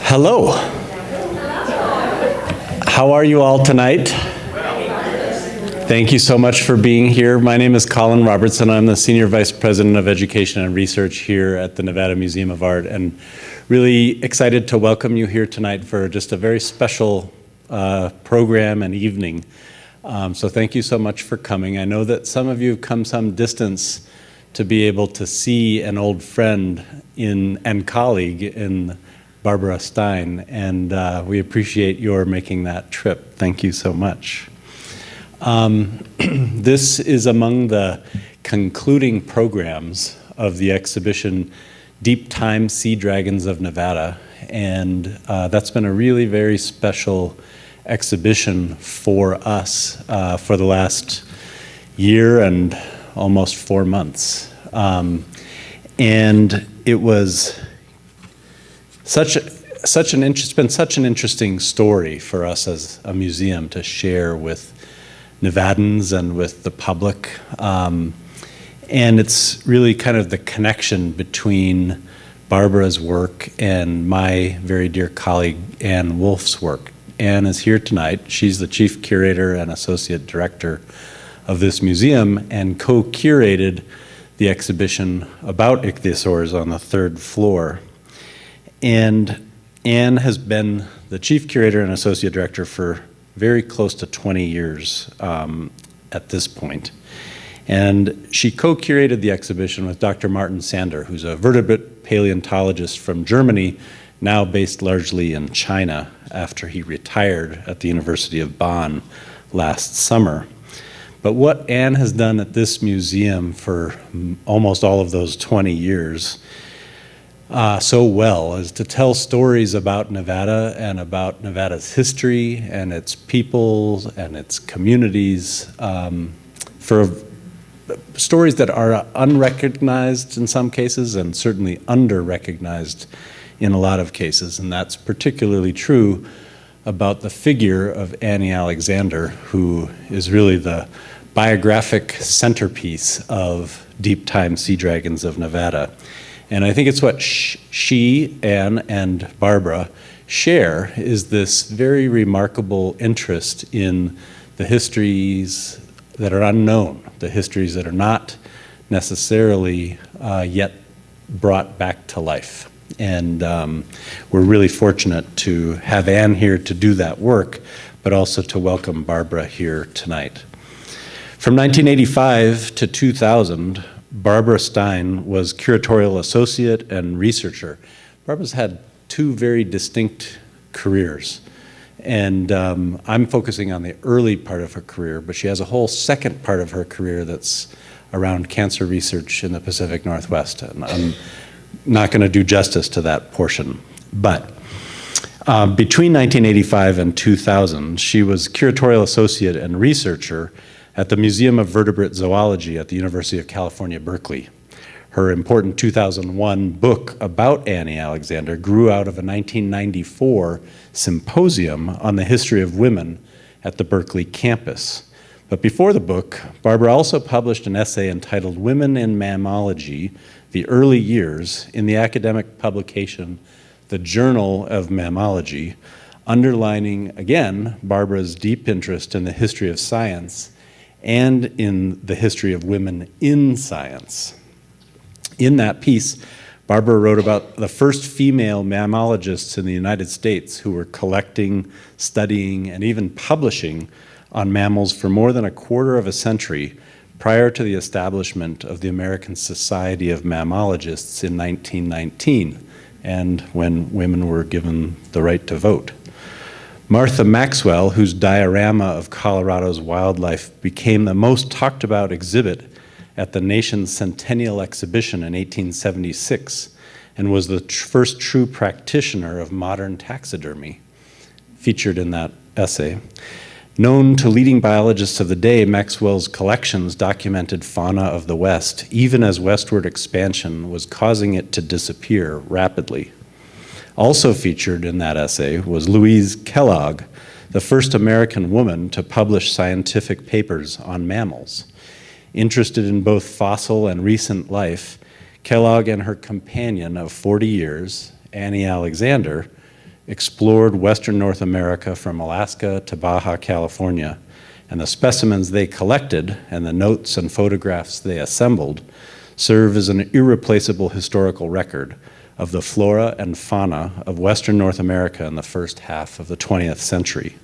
Hello. How are you all tonight? Thank you so much for being here. My name is Colin Robertson. I'm the Senior Vice President of Education and Research here at the Nevada Museum of Art, and really excited to welcome you here tonight for just a very special program and evening. So thank you so much for coming. I know that some of you have come some distance to be able to see an old friend and colleague in Barbara Stein, and we appreciate your making that trip. Thank you so much. This is among the concluding programs of the exhibition Deep Time Sea Dragons of Nevada, and that's been a really very special exhibition for us for the last year and almost 4 months. And it was it's been such an interesting story for us as a museum to share with Nevadans and with the public. And it's really kind of the connection between Barbara's work and my very dear colleague Anne Wolf's work. Anne is here tonight. She's the chief curator and associate director of this museum and co-curated the exhibition about ichthyosaurs on the 3rd floor. And Anne has been the chief curator and associate director for very close to 20 years at this point. And she co-curated the exhibition with Dr. Martin Sander, who's a vertebrate paleontologist from Germany, now based largely in China after he retired at the University of Bonn last summer. But what Anne has done at this museum for almost all of those 20 years so well is to tell stories about Nevada and about Nevada's history and its people and its communities, for stories that are unrecognized in some cases and certainly under-recognized in a lot of cases. And that's particularly true about the figure of Annie Alexander, who is really the biographic centerpiece of Deep Time Sea Dragons of Nevada. And I think it's what she, Anne, and Barbara share is this very remarkable interest in the histories that are unknown, the histories that are not necessarily yet brought back to life. And we're really fortunate to have Anne here to do that work, but also to welcome Barbara here tonight. From 1985 to 2000, Barbara Stein was curatorial associate and researcher. Barbara's had 2 very distinct careers. And I'm focusing on the early part of her career, but she has a whole second part of her career that's around cancer research in the Pacific Northwest. And I'm not going to do justice to that portion. But between 1985 and 2000, she was curatorial associate and researcher at the Museum of Vertebrate Zoology at the University of California, Berkeley. Her important 2001 book about Annie Alexander grew out of a 1994 symposium on the history of women at the Berkeley campus. But before the book, Barbara also published an essay entitled Women in Mammalogy, The Early Years, in the academic publication, The Journal of Mammalogy, underlining, again, Barbara's deep interest in the history of science and in the history of women in science. In that piece, Barbara wrote about the first female mammalogists in the United States who were collecting, studying, and even publishing on mammals for more than a quarter of a century prior to the establishment of the American Society of Mammalogists in 1919, and when women were given the right to vote. Martha Maxwell, whose diorama of Colorado's wildlife became the most talked about exhibit at the nation's centennial exhibition in 1876 and was the first true practitioner of modern taxidermy, featured in that essay. Known to leading biologists of the day, Maxwell's collections documented fauna of the West, even as westward expansion was causing it to disappear rapidly. Also featured in that essay was Louise Kellogg, the first American woman to publish scientific papers on mammals. Interested in both fossil and recent life, Kellogg and her companion of 40 years, Annie Alexander, explored Western North America from Alaska to Baja California, and the specimens they collected and the notes and photographs they assembled serve as an irreplaceable historical record of the flora and fauna of Western North America in the first half of the 20th century.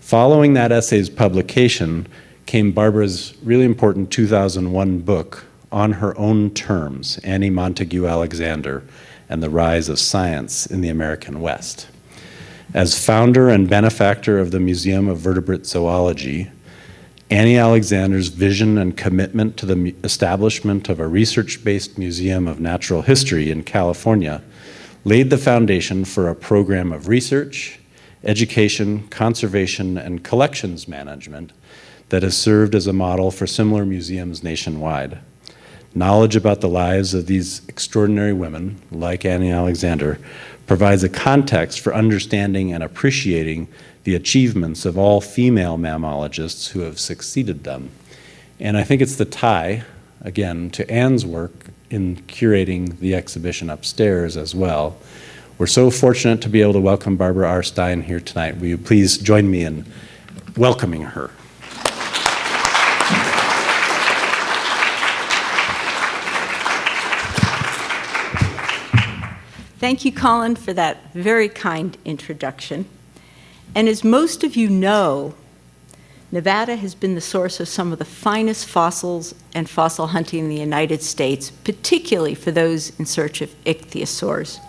Following that essay's publication came Barbara's really important 2001 book, On Her Own Terms, Annie Montague Alexander and the Rise of Science in the American West. As founder and benefactor of the Museum of Vertebrate Zoology, Annie Alexander's vision and commitment to the establishment of a research-based museum of natural history in California laid the foundation for a program of research, education, conservation, and collections management that has served as a model for similar museums nationwide. Knowledge about the lives of these extraordinary women, like Annie Alexander, provides a context for understanding and appreciating the achievements of all female mammalogists who have succeeded them. And I think it's the tie, again, to Anne's work in curating the exhibition upstairs as well. We're so fortunate to be able to welcome Barbara R. Stein here tonight. Will you please join me in welcoming her? Thank you, Colin, for that very kind introduction. And as most of you know, Nevada has been the source of some of the finest fossils and fossil hunting in the United States, particularly for those in search of ichthyosaurs.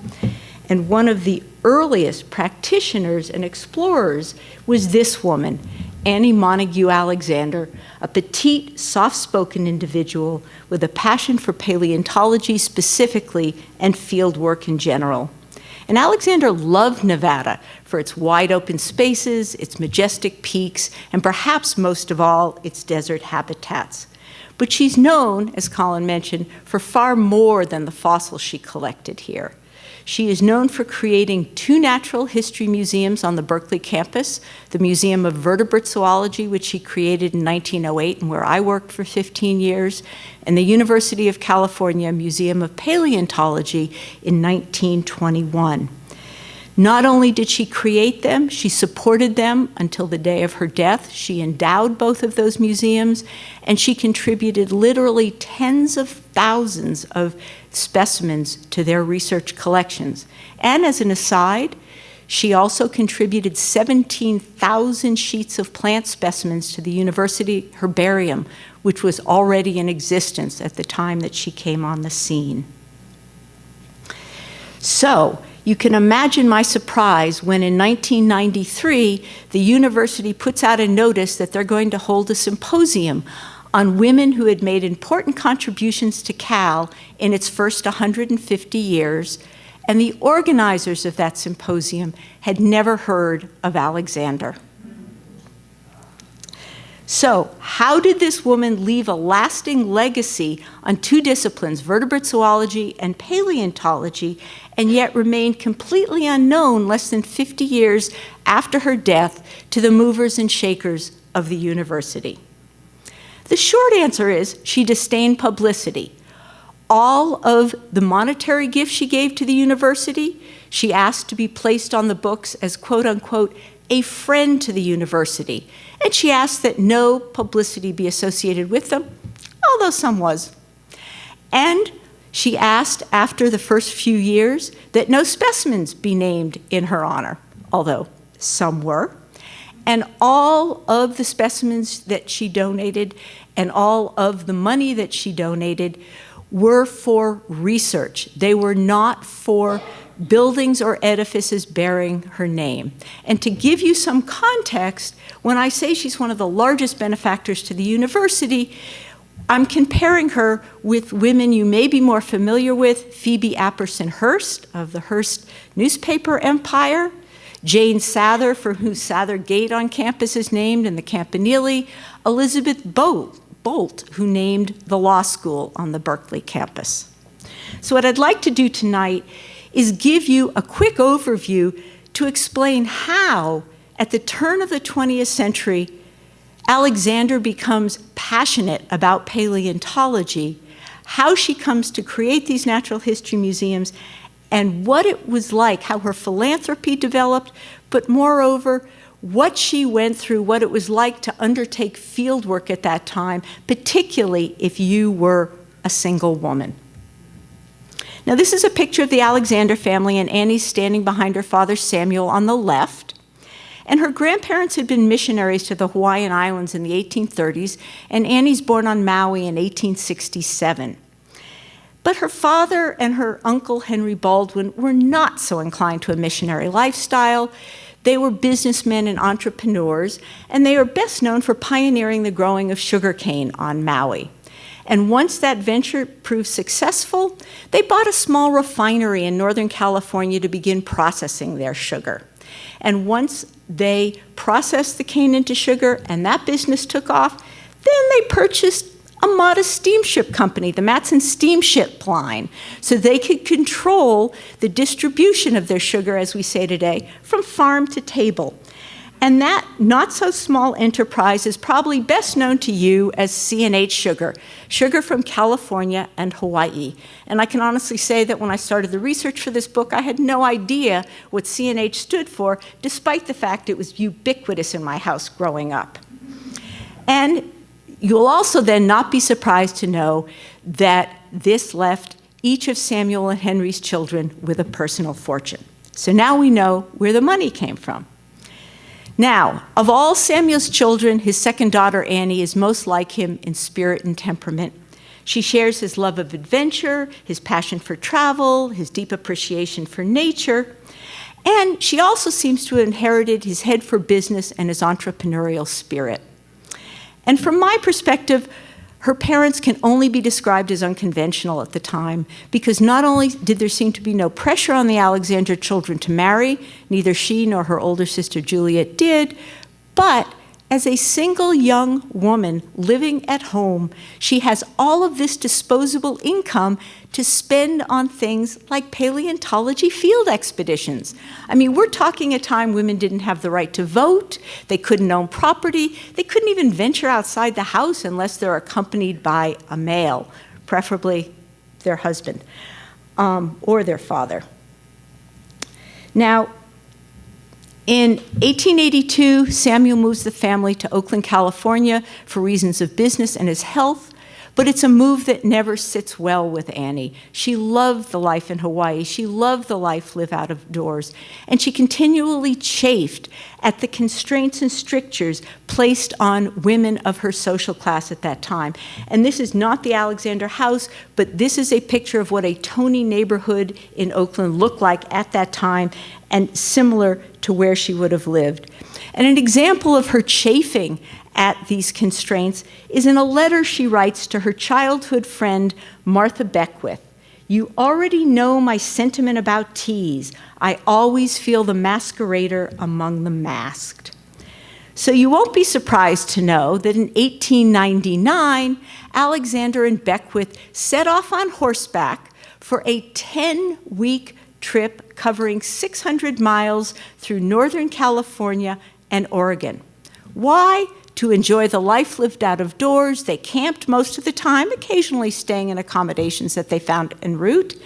And one of the earliest practitioners and explorers was this woman, Annie Montague Alexander, a petite, soft-spoken individual with a passion for paleontology specifically and field work in general. And Alexander loved Nevada for its wide-open spaces, its majestic peaks, and perhaps most of all, its desert habitats. But she's known, as Colin mentioned, for far more than the fossils she collected here. She is known for creating 2 natural history museums on the Berkeley campus, the Museum of Vertebrate Zoology, which she created in 1908 and where I worked for 15 years, and the University of California Museum of Paleontology in 1921. Not only did she create them, she supported them until the day of her death. She endowed both of those museums, and she contributed literally tens of thousands of specimens to their research collections. And as an aside, she also contributed 17,000 sheets of plant specimens to the university herbarium, which was already in existence at the time that she came on the scene. So, you can imagine my surprise when in 1993, the university puts out a notice that they're going to hold a symposium on women who had made important contributions to Cal in its first 150 years, and the organizers of that symposium had never heard of Alexander. So, how did this woman leave a lasting legacy on 2 disciplines, vertebrate zoology and paleontology, and yet remain completely unknown less than 50 years after her death to the movers and shakers of the university? The short answer is she disdained publicity. All of the monetary gifts she gave to the university, she asked to be placed on the books as quote-unquote a friend to the university, and she asked that no publicity be associated with them, although some was. And she asked after the first few years that no specimens be named in her honor, although some were. And all of the specimens that she donated and all of the money that she donated were for research. They were not for buildings or edifices bearing her name. And to give you some context, when I say she's one of the largest benefactors to the university, I'm comparing her with women you may be more familiar with, Phoebe Apperson Hearst of the Hearst newspaper empire, Jane Sather, for whose Sather Gate on campus is named, in the Campanile, Elizabeth Bolt, who named the law school on the Berkeley campus. So what I'd like to do tonight is give you a quick overview to explain how, at the turn of the 20th century, Alexander becomes passionate about paleontology, how she comes to create these natural history museums, and what it was like, how her philanthropy developed, but moreover, what she went through, what it was like to undertake field work at that time, particularly if you were a single woman. Now, this is a picture of the Alexander family, and Annie's standing behind her father Samuel on the left. And her grandparents had been missionaries to the Hawaiian Islands in the 1830s, and Annie's born on Maui in 1867. But her father and her uncle Henry Baldwin were not so inclined to a missionary lifestyle. They were businessmen and entrepreneurs, and they are best known for pioneering the growing of sugarcane on Maui. And once that venture proved successful, they bought a small refinery in Northern California to begin processing their sugar. And once they processed the cane into sugar and that business took off, then they purchased a modest steamship company, the Matson Steamship Line, so they could control the distribution of their sugar, as we say today, from farm to table. And that not-so-small enterprise is probably best known to you as C&H Sugar, sugar from California and Hawaii. And I can honestly say that when I started the research for this book, I had no idea what C&H stood for, despite the fact it was ubiquitous in my house growing up. And you'll also then not be surprised to know that this left each of Samuel and Henry's children with a personal fortune. So now we know where the money came from. Now, of all Samuel's children, his second daughter, Annie, is most like him in spirit and temperament. She shares his love of adventure, his passion for travel, his deep appreciation for nature, and she also seems to have inherited his head for business and his entrepreneurial spirit. And from my perspective, her parents can only be described as unconventional at the time, because not only did there seem to be no pressure on the Alexander children to marry, neither she nor her older sister Juliet did, but as a single young woman living at home, she has all of this disposable income to spend on things like paleontology field expeditions. I mean, we're talking a time women didn't have the right to vote, they couldn't own property, they couldn't even venture outside the house unless they're accompanied by a male, preferably their husband or their father. Now, in 1882, Samuel moves the family to Oakland, California for reasons of business and his health, but it's a move that never sits well with Annie. She loved the life in Hawaii. She loved the life lived out of doors, and she continually chafed at the constraints and strictures placed on women of her social class at that time. And this is not the Alexander house, but this is a picture of what a Tony neighborhood in Oakland looked like at that time, and similar to where she would have lived. And an example of her chafing at these constraints is in a letter she writes to her childhood friend, Martha Beckwith. "You already know my sentiment about teas. I always feel the masquerader among the masked." So you won't be surprised to know that in 1899, Alexander and Beckwith set off on horseback for a 10-week trip covering 600 miles through Northern California and Oregon. Why? To enjoy the life lived out of doors. They camped most of the time, occasionally staying in accommodations that they found en route.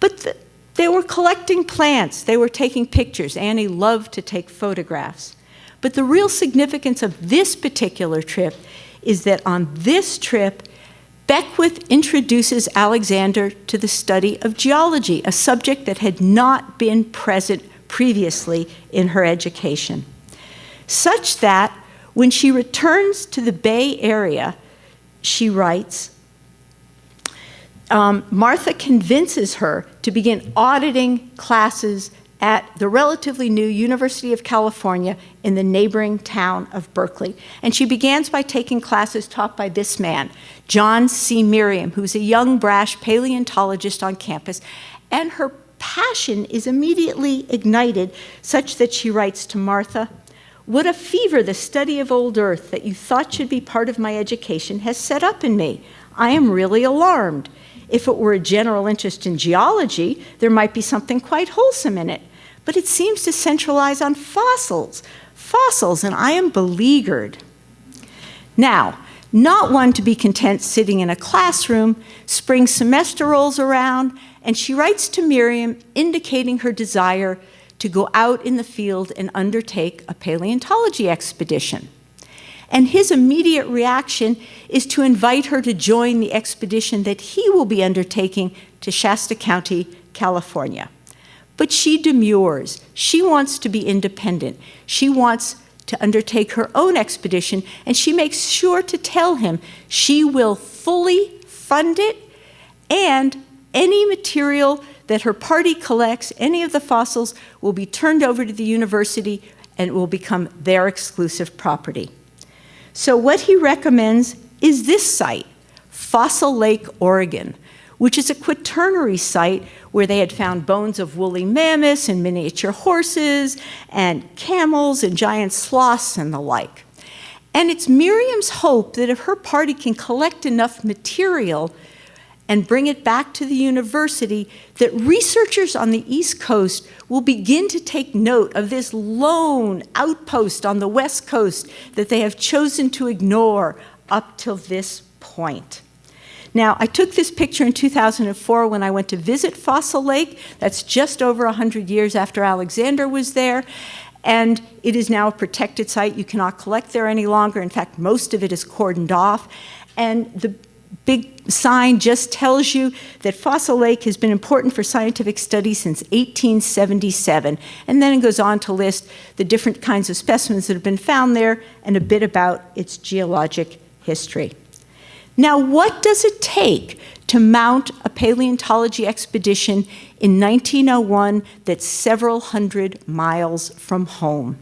But they were collecting plants. They were taking pictures. Annie loved to take photographs. But the real significance of this particular trip is that on this trip, Beckwith introduces Alexander to the study of geology, a subject that had not been present previously in her education. Such that when she returns to the Bay Area, she writes, Martha convinces her to begin auditing classes at the relatively new University of California in the neighboring town of Berkeley. And she begins by taking classes taught by this man, John C. Merriam, who's a young, brash paleontologist on campus. And her passion is immediately ignited, such that she writes to Martha, "What a fever the study of old Earth that you thought should be part of my education has set up in me. I am really alarmed. If it were a general interest in geology, there might be something quite wholesome in it. But it seems to centralize on fossils, and I am beleaguered." Now, Not one to be content sitting in a classroom, spring semester rolls around, and she writes to Miriam indicating her desire to go out in the field and undertake a paleontology expedition. And his immediate reaction is to invite her to join the expedition that he will be undertaking to Shasta County, California. But she demurs. She wants to be independent. She wants to undertake her own expedition, and she makes sure to tell him she will fully fund it, and any material that her party collects, any of the fossils, will be turned over to the university and will become their exclusive property. So what he recommends is this site, Fossil Lake, Oregon, which is a quaternary site where they had found bones of woolly mammoths and miniature horses and camels and giant sloths and the like. And it's Miriam's hope that if her party can collect enough material and bring it back to the university, that researchers on the East Coast will begin to take note of this lone outpost on the West Coast that they have chosen to ignore up till this point. Now, I took this picture in 2004 when I went to visit Fossil Lake. That's just over 100 years after Alexander was there. And it is now a protected site. You cannot collect there any longer. In fact, most of it is cordoned off. And the big sign just tells you that Fossil Lake has been important for scientific study since 1877. And then it goes on to list the different kinds of specimens that have been found there and a bit about its geologic history. Now, what does it take to mount a paleontology expedition in 1901 that's several hundred miles from home?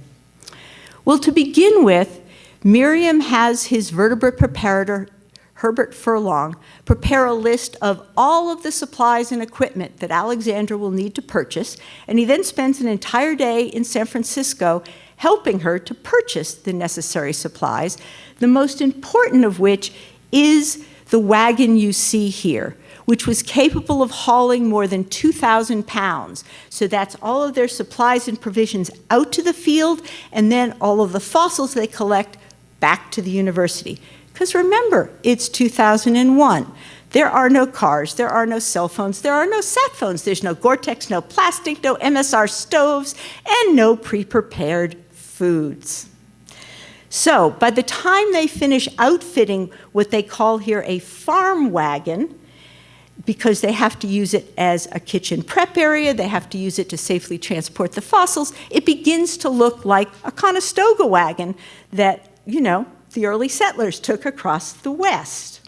Well, to begin with, Miriam has his vertebrate preparator, Herbert Furlong, prepare a list of all of the supplies and equipment that Alexander will need to purchase, and he then spends an entire day in San Francisco helping her to purchase the necessary supplies, the most important of which is the wagon you see here, which was capable of hauling more than 2,000 pounds. So that's all of their supplies and provisions out to the field, and then all of the fossils they collect back to the university. Because remember, it's 2001. There are no cars, there are no cell phones, there are no sat phones, there's no Gore-Tex, no plastic, no MSR stoves, and no pre-prepared foods. So by the time they finish outfitting what they call here a farm wagon, because they have to use it as a kitchen prep area, they have to use it to safely transport the fossils, it begins to look like a Conestoga wagon that, you know, the early settlers took across the West.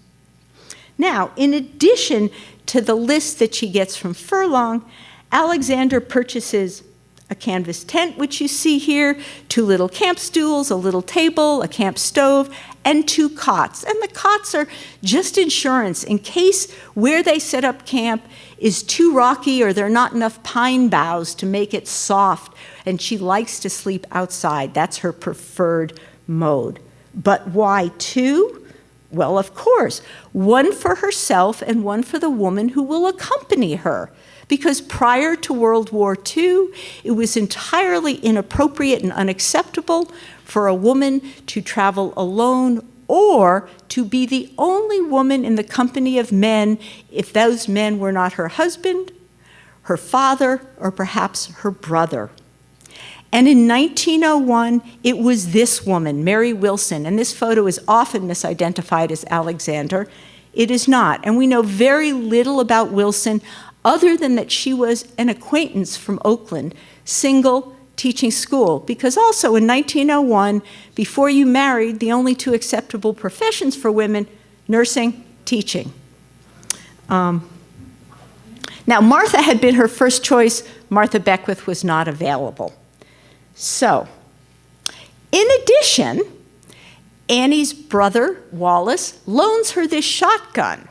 Now, in addition to the list that she gets from Furlong, Alexander purchases a canvas tent, which you see here, 2 little camp stools, a little table, a camp stove, and 2 cots. And the cots are just insurance in case where they set up camp is too rocky or there are not enough pine boughs to make it soft, and she likes to sleep outside. That's her preferred mode. But why 2? Well, of course, one for herself and one for the woman who will accompany her. Because prior to World War II, it was entirely inappropriate and unacceptable for a woman to travel alone or to be the only woman in the company of men if those men were not her husband, her father, or perhaps her brother. And in 1901, it was this woman, Mary Wilson, and this photo is often misidentified as Alexander. It is not, and we know very little about Wilson other than that she was an acquaintance from Oakland, single, teaching school, because also in 1901, before you married, the only 2 acceptable professions for women, nursing, teaching. Now, Martha had been her first choice. Martha Beckwith was not available. So, in addition, Annie's brother, Wallace, loans her this shotgun.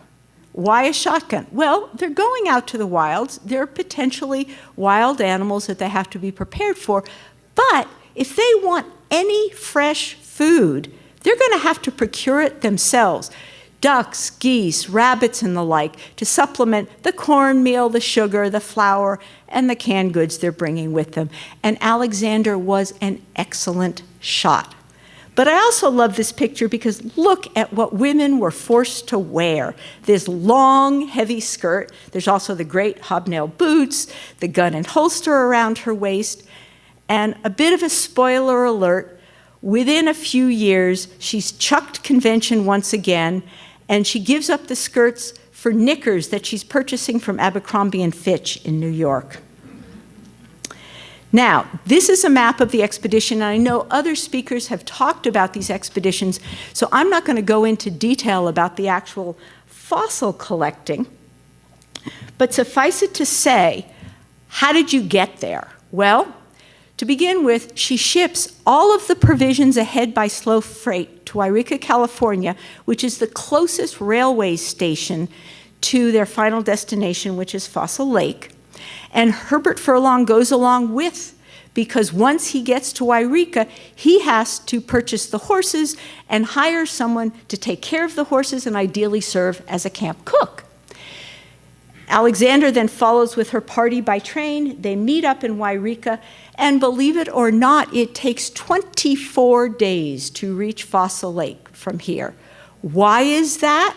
Why a shotgun? Well, they're going out to the wilds. There are potentially wild animals that they have to be prepared for. But if they want any fresh food, they're going to have to procure it themselves. Ducks, geese, rabbits, and the like, to supplement the cornmeal, the sugar, the flour, and the canned goods they're bringing with them. And Alexander was an excellent shot. But I also love this picture because look at what women were forced to wear. This long, heavy skirt. There's also the great hobnail boots, the gun and holster around her waist, and a bit of a spoiler alert. Within a few years, she's chucked convention once again, and she gives up the skirts for knickers that she's purchasing from Abercrombie & Fitch in New York. Now, this is a map of the expedition, and I know other speakers have talked about these expeditions, so I'm not going to go into detail about the actual fossil collecting, but suffice it to say, how did you get there? Well, to begin with, she ships all of the provisions ahead by slow freight to Yreka, California, which is the closest railway station to their final destination, which is Fossil Lake. And Herbert Furlong goes along with, because once he gets to Yreka, he has to purchase the horses and hire someone to take care of the horses and ideally serve as a camp cook. Alexander then follows with her party by train. They meet up in Yreka, and believe it or not, it takes 24 days to reach Fossil Lake from here. Why is that?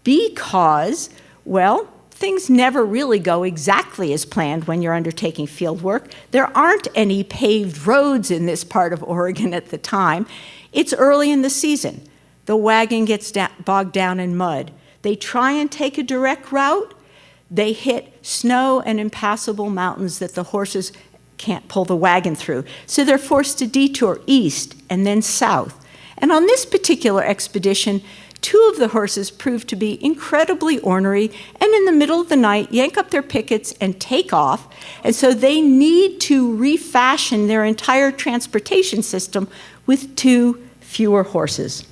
Because, well, things never really go exactly as planned when you're undertaking field work. There aren't any paved roads in this part of Oregon at the time. It's early in the season. The wagon gets bogged down in mud. They try and take a direct route. They hit snow and impassable mountains that the horses can't pull the wagon through. So they're forced to detour east and then south. And on this particular expedition, 2 of the horses proved to be incredibly ornery, and in the middle of the night, yank up their pickets and take off. And so they need to refashion their entire transportation system with 2 fewer horses.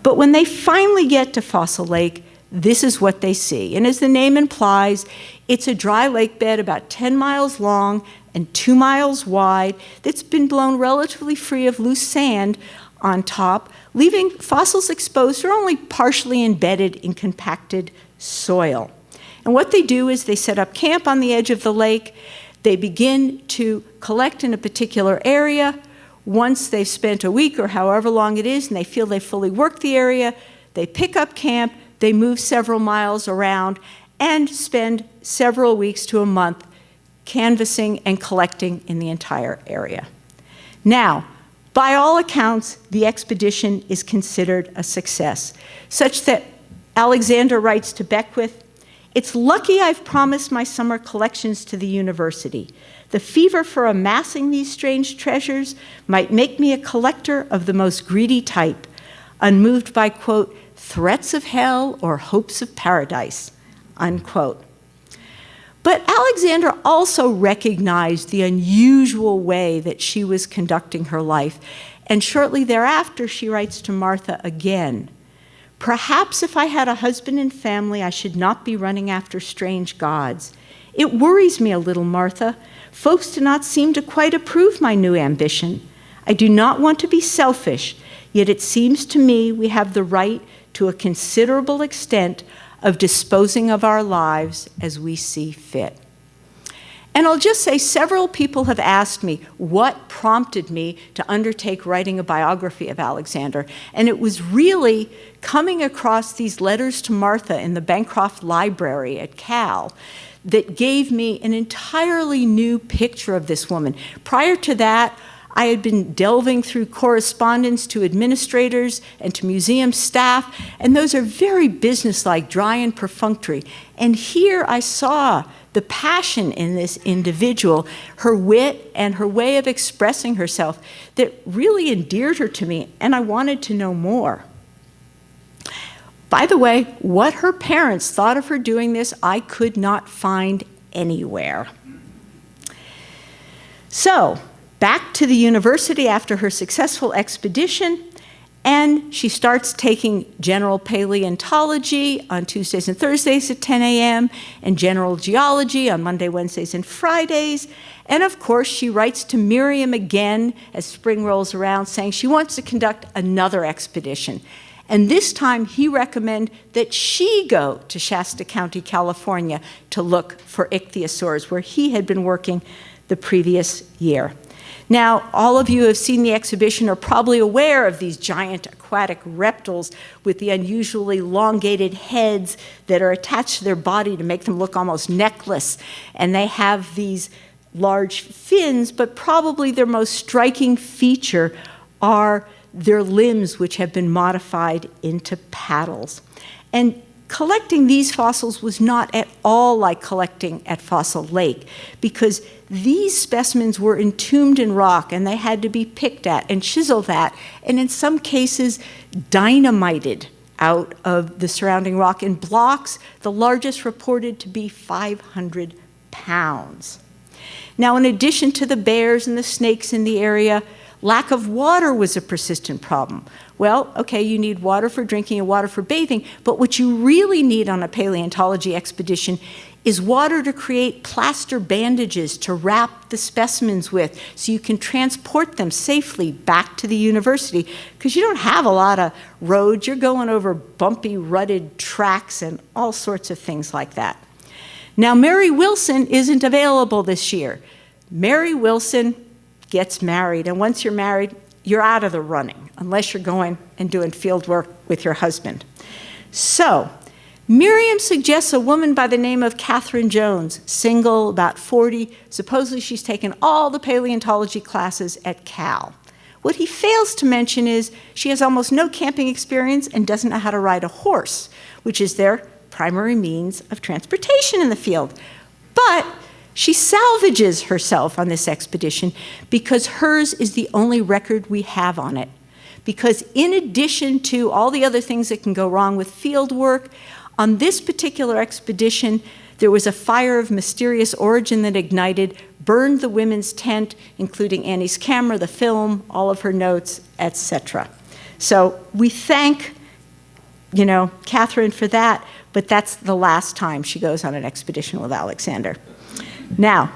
But when they finally get to Fossil Lake, this is what they see. And as the name implies, it's a dry lake bed about 10 miles long and 2 miles wide that's been blown relatively free of loose sand on top, leaving fossils exposed or only partially embedded in compacted soil. And what they do is they set up camp on the edge of the lake. They begin to collect in a particular area. Once they've spent a week or however long it is and they feel they've fully worked the area, they pick up camp, they move several miles around, and spend several weeks to a month canvassing and collecting in the entire area. Now, by all accounts, the expedition is considered a success, such that Alexander writes to Beckwith, "It's lucky I've promised my summer collections to the university. The fever for amassing these strange treasures might make me a collector of the most greedy type, unmoved by, quote, threats of hell or hopes of paradise," unquote. But Alexander also recognized the unusual way that she was conducting her life, and shortly thereafter she writes to Martha again, "Perhaps if I had a husband and family, I should not be running after strange gods. It worries me a little, Martha. Folks do not seem to quite approve my new ambition. I do not want to be selfish, yet it seems to me we have the right to a considerable extent of disposing of our lives as we see fit." And I'll just say several people have asked me what prompted me to undertake writing a biography of Alexander. And it was really coming across these letters to Martha in the Bancroft Library at Cal that gave me an entirely new picture of this woman. Prior to that, I had been delving through correspondence to administrators and to museum staff, and those are very businesslike, dry and perfunctory. And here I saw the passion in this individual, her wit and her way of expressing herself that really endeared her to me, and I wanted to know more. By the way, what her parents thought of her doing this, I could not find anywhere. So, back to the university after her successful expedition, and she starts taking general paleontology on Tuesdays and Thursdays at 10 a.m. and general geology on Monday, Wednesdays, and Fridays. And of course, she writes to Miriam again as spring rolls around, saying she wants to conduct another expedition. And this time, he recommended that she go to Shasta County, California, to look for ichthyosaurs, where he had been working the previous year. Now, all of you have seen the exhibition are probably aware of these giant aquatic reptiles with the unusually elongated heads that are attached to their body to make them look almost necklace. And they have these large fins, but probably their most striking feature are their limbs, which have been modified into paddles. And collecting these fossils was not at all like collecting at Fossil Lake, because these specimens were entombed in rock and they had to be picked at and chiseled at, and in some cases dynamited out of the surrounding rock in blocks, the largest reported to be 500 pounds. Now, in addition to the bears and the snakes in the area, lack of water was a persistent problem. Well, okay, you need water for drinking and water for bathing, but what you really need on a paleontology expedition is water to create plaster bandages to wrap the specimens with so you can transport them safely back to the university, because you don't have a lot of roads. You're going over bumpy, rutted tracks and all sorts of things like that. Now, Mary Wilson isn't available this year. Mary Wilson gets married, and once you're married, you're out of the running, unless you're going and doing field work with your husband. So, Miriam suggests a woman by the name of Catherine Jones, single, about 40. Supposedly she's taken all the paleontology classes at Cal. What he fails to mention is she has almost no camping experience and doesn't know how to ride a horse, which is their primary means of transportation in the field. But she salvages herself on this expedition because hers is the only record we have on it. Because in addition to all the other things that can go wrong with field work, on this particular expedition, there was a fire of mysterious origin that ignited, burned the women's tent, including Annie's camera, the film, all of her notes, etc. So we thank, Catherine for that, but that's the last time she goes on an expedition with Alexander. Now,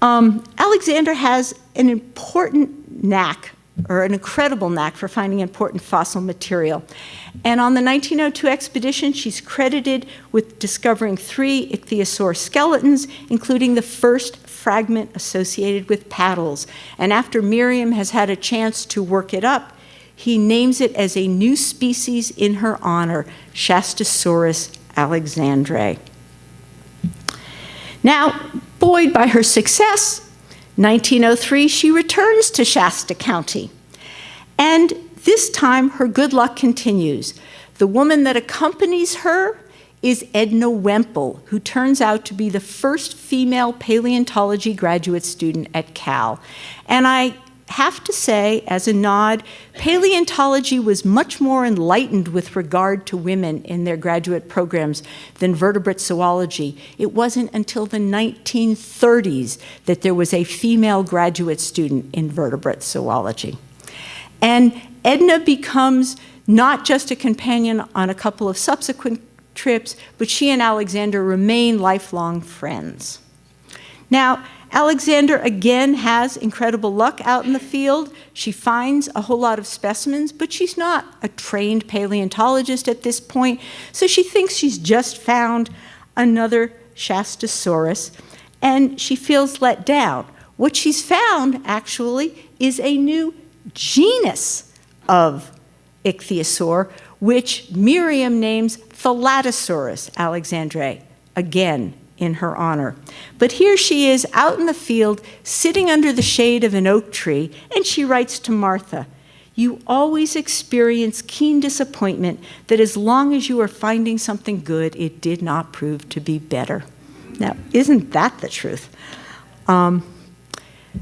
Alexander has an important knack, or an incredible knack, for finding important fossil material. And on the 1902 expedition, she's credited with discovering 3 ichthyosaur skeletons, including the first fragment associated with paddles. And after Miriam has had a chance to work it up, he names it as a new species in her honor, Shastosaurus alexandrae. Now, buoyed by her success, 1903, she returns to Shasta County. And this time, her good luck continues. The woman that accompanies her is Edna Wemple, who turns out to be the first female paleontology graduate student at Cal. And I have to say, as a nod, paleontology was much more enlightened with regard to women in their graduate programs than vertebrate zoology. It wasn't until the 1930s that there was a female graduate student in vertebrate zoology. And Edna becomes not just a companion on a couple of subsequent trips, but she and Alexander remain lifelong friends. Now, Alexander again has incredible luck out in the field. She finds a whole lot of specimens, but she's not a trained paleontologist at this point, so she thinks she's just found another Shastosaurus, and she feels let down. What she's found, actually, is a new genus of ichthyosaur, which Miriam names Thalattosaurus alexandrae, again, in her honor. But here she is out in the field, sitting under the shade of an oak tree, and she writes to Martha, "You always experience keen disappointment that as long as you are finding something good, it did not prove to be better." Now, isn't that the truth?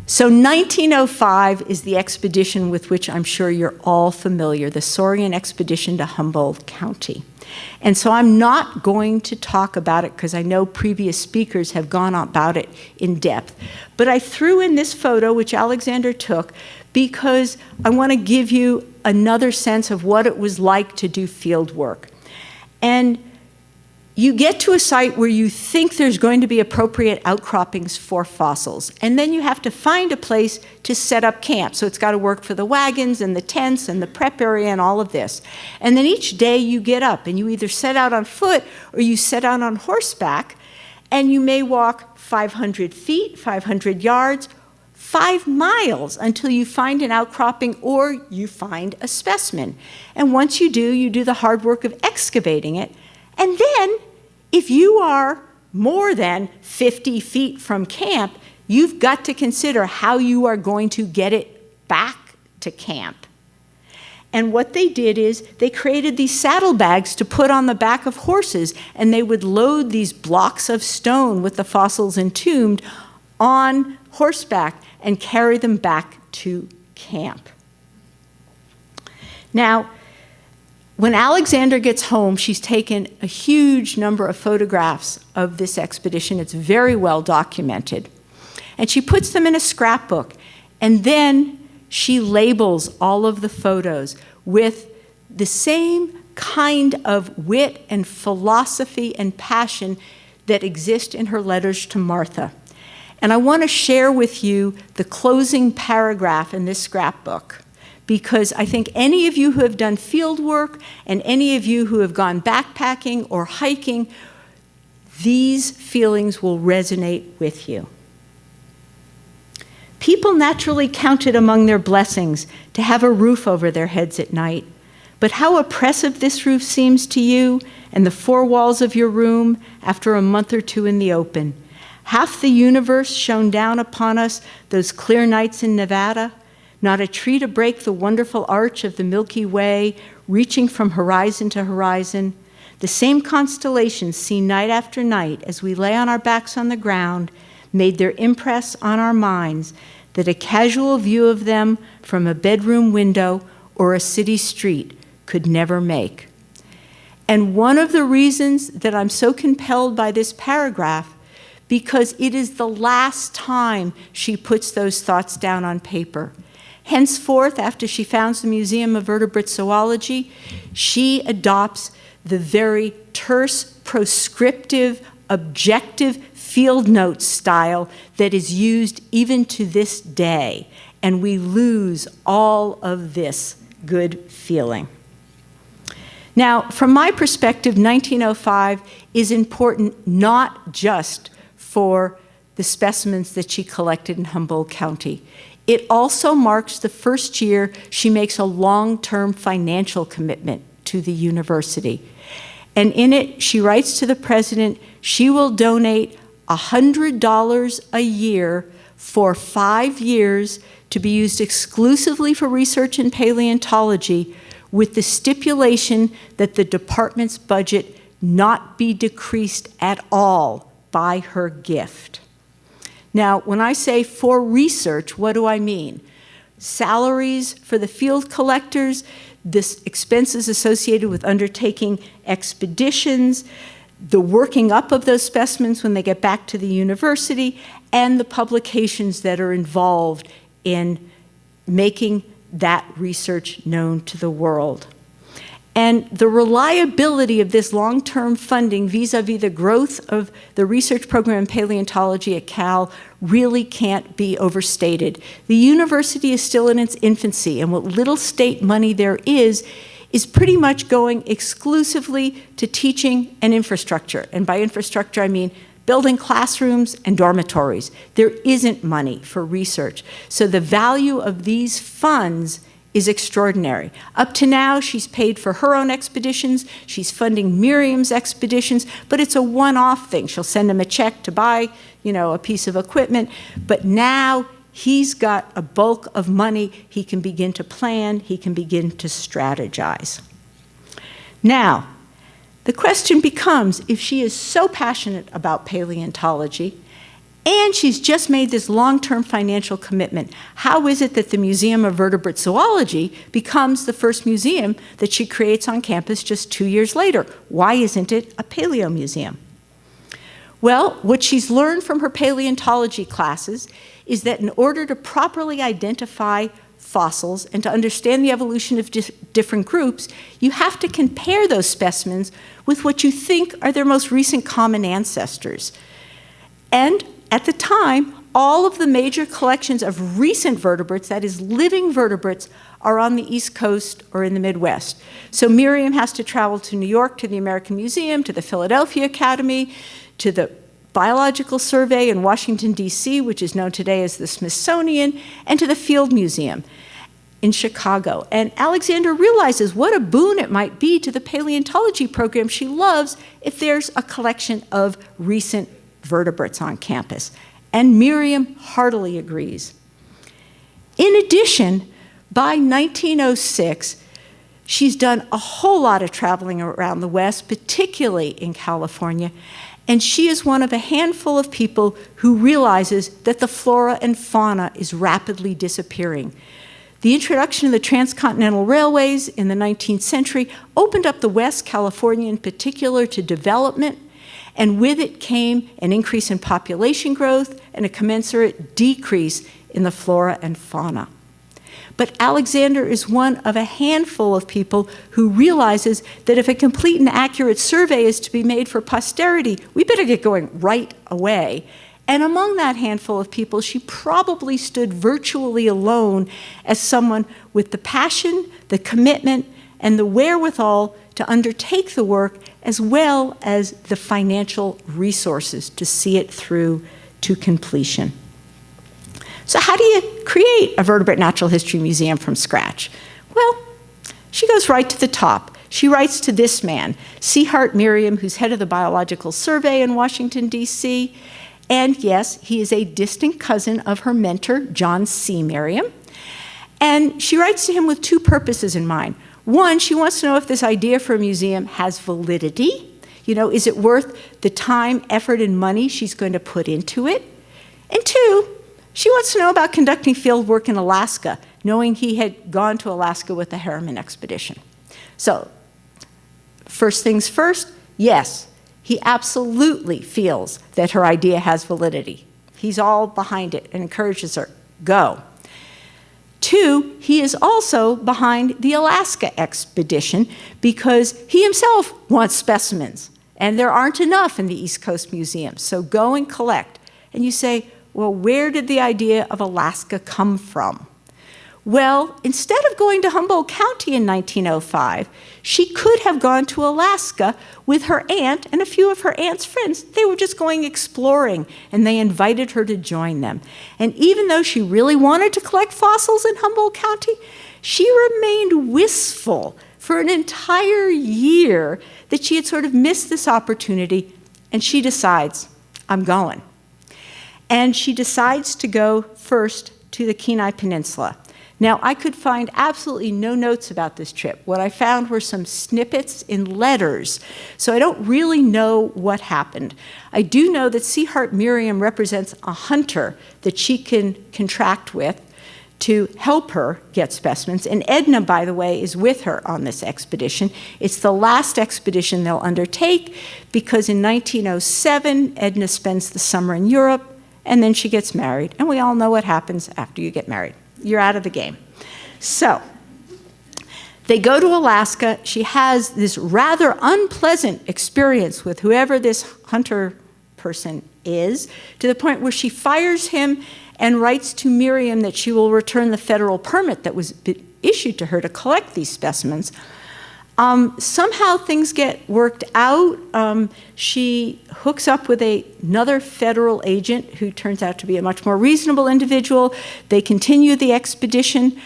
So 1905 is the expedition with which I'm sure you're all familiar, the Saurian expedition to Humboldt County. And so I'm not going to talk about it because I know previous speakers have gone about it in depth. But I threw in this photo, which Alexander took, because I want to give you another sense of what it was like to do field work. And you get to a site where you think there's going to be appropriate outcroppings for fossils, and then you have to find a place to set up camp. So it's got to work for the wagons and the tents and the prep area and all of this. And then each day you get up and you either set out on foot or you set out on horseback, and you may walk 500 feet, 500 yards, 5 miles until you find an outcropping or you find a specimen. And once you do the hard work of excavating it. And then, if you are more than 50 feet from camp, you've got to consider how you are going to get it back to camp. And what they did is they created these saddlebags to put on the back of horses, and they would load these blocks of stone with the fossils entombed on horseback and carry them back to camp. Now, when Alexander gets home, she's taken a huge number of photographs of this expedition. It's very well documented. And she puts them in a scrapbook, and then she labels all of the photos with the same kind of wit and philosophy and passion that exist in her letters to Martha. And I want to share with you the closing paragraph in this scrapbook, because I think any of you who have done field work and any of you who have gone backpacking or hiking, these feelings will resonate with you. People naturally count it among their blessings to have a roof over their heads at night. But how oppressive this roof seems to you and the 4 walls of your room after a month or 2 in the open. Half the universe shone down upon us those clear nights in Nevada. Not a tree to break the wonderful arch of the Milky Way, reaching from horizon to horizon. The same constellations seen night after night as we lay on our backs on the ground made their impress on our minds that a casual view of them from a bedroom window or a city street could never make. And one of the reasons that I'm so compelled by this paragraph, because it is the last time she puts those thoughts down on paper. Henceforth, after she founds the Museum of Vertebrate Zoology, she adopts the very terse, proscriptive, objective field notes style that is used even to this day, and we lose all of this good feeling. Now, from my perspective, 1905 is important not just for the specimens that she collected in Humboldt County. It also marks the first year she makes a long-term financial commitment to the university. And in it, she writes to the president, she will donate $100 a year for 5 years to be used exclusively for research in paleontology, with the stipulation that the department's budget not be decreased at all by her gift. Now, when I say for research, what do I mean? Salaries for the field collectors, the expenses associated with undertaking expeditions, the working up of those specimens when they get back to the university, and the publications that are involved in making that research known to the world. And the reliability of this long-term funding vis-a-vis the growth of the research program in paleontology at Cal really can't be overstated. The university is still in its infancy, and what little state money there is pretty much going exclusively to teaching and infrastructure. And by infrastructure, I mean building classrooms and dormitories. There isn't money for research. So the value of these funds is extraordinary. Up to now, she's paid for her own expeditions, she's funding Miriam's expeditions, but it's a one-off thing. She'll send him a check to buy, a piece of equipment, but now he's got a bulk of money. He can begin to plan, he can begin to strategize. Now, the question becomes, if she is so passionate about paleontology, and she's just made this long-term financial commitment, how is it that the Museum of Vertebrate Zoology becomes the first museum that she creates on campus just 2 years later? Why isn't it a paleo museum? Well, what she's learned from her paleontology classes is that in order to properly identify fossils and to understand the evolution of different groups, you have to compare those specimens with what you think are their most recent common ancestors. And at the time, all of the major collections of recent vertebrates, that is living vertebrates, are on the East Coast or in the Midwest. So Miriam has to travel to New York, to the American Museum, to the Philadelphia Academy, to the Biological Survey in Washington, D.C., which is known today as the Smithsonian, and to the Field Museum in Chicago. And Alexander realizes what a boon it might be to the paleontology program she loves if there's a collection of recent vertebrates on campus. And Miriam heartily agrees. In addition, by 1906, she's done a whole lot of traveling around the West, particularly in California, and she is one of a handful of people who realizes that the flora and fauna is rapidly disappearing. The introduction of the transcontinental railways in the 19th century opened up the West, California in particular, to development, and with it came an increase in population growth and a commensurate decrease in the flora and fauna. But Alexander is one of a handful of people who realizes that if a complete and accurate survey is to be made for posterity, we better get going right away. And among that handful of people, she probably stood virtually alone as someone with the passion, the commitment, and the wherewithal to undertake the work, as well as the financial resources to see it through to completion. So how do you create a vertebrate natural history museum from scratch? Well, she goes right to the top. She writes to this man, C. Hart Merriam, who's head of the Biological Survey in Washington, D.C., and yes, he is a distant cousin of her mentor, John C. Merriam. And she writes to him with two purposes in mind. One, she wants to know if this idea for a museum has validity. You know, is it worth the time, effort, and money she's going to put into it? And two, she wants to know about conducting field work in Alaska, knowing he had gone to Alaska with the Harriman expedition. So, first things first, yes, he absolutely feels that her idea has validity. He's all behind it and encourages her, go. Two, he is also behind the Alaska expedition because he himself wants specimens, and there aren't enough in the East Coast Museum, so go and collect. And you say, well, where did the idea of Alaska come from? Well, instead of going to Humboldt County in 1905, she could have gone to Alaska with her aunt and a few of her aunt's friends. They were just going exploring, and they invited her to join them. And even though she really wanted to collect fossils in Humboldt County, she remained wistful for an entire year that she had sort of missed this opportunity, and she decides, I'm going. And she decides to go first to the Kenai Peninsula. Now, I could find absolutely no notes about this trip. What I found were some snippets in letters, so I don't really know what happened. I do know that C. Hart Merriam represents a hunter that she can contract with to help her get specimens, and Edna, by the way, is with her on this expedition. It's the last expedition they'll undertake because in 1907, Edna spends the summer in Europe, and then she gets married, and we all know what happens after you get married. You're out of the game. So they go to Alaska. She has this rather unpleasant experience with whoever this hunter person is, to the point where she fires him and writes to Miriam that she will return the federal permit that was issued to her to collect these specimens. Somehow things get worked out. She hooks up with another federal agent who turns out to be a much more reasonable individual. They continue the expedition.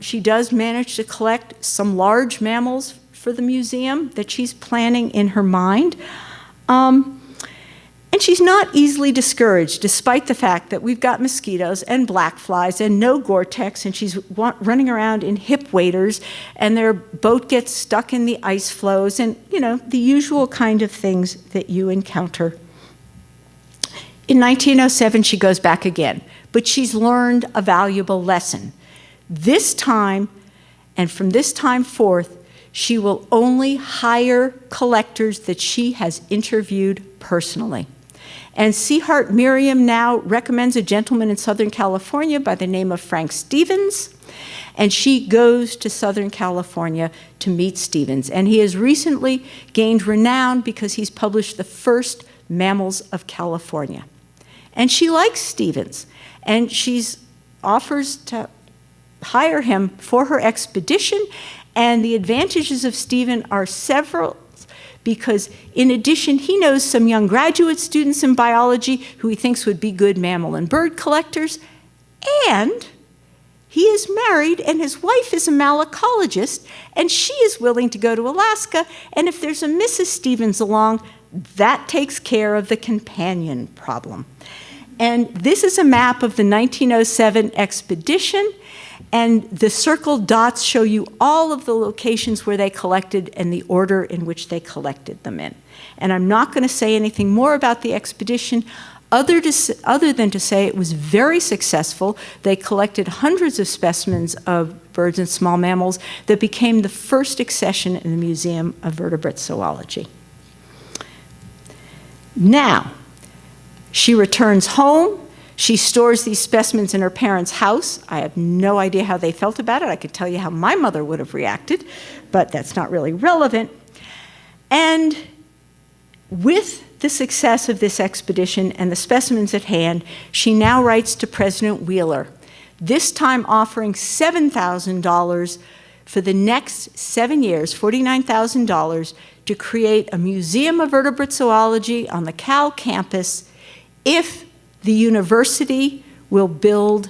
She does manage to collect some large mammals for the museum that she's planning in her mind. And she's not easily discouraged, despite the fact that we've got mosquitoes and black flies and no Gore-Tex, and she's running around in hip waders, and their boat gets stuck in the ice floes, and, you know, the usual kind of things that you encounter. In 1907, she goes back again, but she's learned a valuable lesson. This time, and from this time forth, she will only hire collectors that she has interviewed personally. And C. Hart Merriam now recommends a gentleman in Southern California by the name of Frank Stevens, and she goes to Southern California to meet Stevens. And he has recently gained renown because he's published the first Mammals of California. And she likes Stevens, and she offers to hire him for her expedition, and the advantages of Stephen are several, because in addition, he knows some young graduate students in biology who he thinks would be good mammal and bird collectors, and he is married and his wife is a malacologist, and she is willing to go to Alaska, and if there's a Mrs. Stevens along, that takes care of the companion problem. And this is a map of the 1907 expedition, and the circled dots show you all of the locations where they collected and the order in which they collected them in. And I'm not going to say anything more about the expedition other than to say it was very successful. They collected hundreds of specimens of birds and small mammals that became the first accession in the Museum of Vertebrate Zoology. Now, she returns home. She stores these specimens in her parents' house. I have no idea how they felt about it. I could tell you how my mother would have reacted, but that's not really relevant. And with the success of this expedition and the specimens at hand, she now writes to President Wheeler, this time offering $7,000 for the next 7 years, $49,000, to create a Museum of Vertebrate Zoology on the Cal campus if the university will build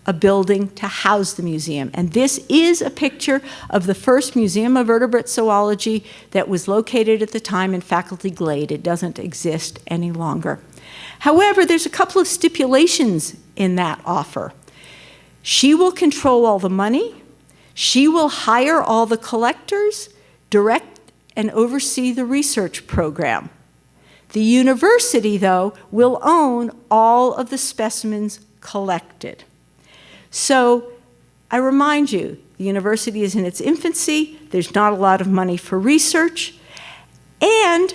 a building to house the museum. And this is a picture of the first Museum of Vertebrate Zoology that was located at the time in Faculty Glade. It doesn't exist any longer. However, there's a couple of stipulations in that offer. She will control all the money. She will hire all the collectors, direct and oversee the research program. The university, though, will own all of the specimens collected. So I remind you, the university is in its infancy, there's not a lot of money for research, and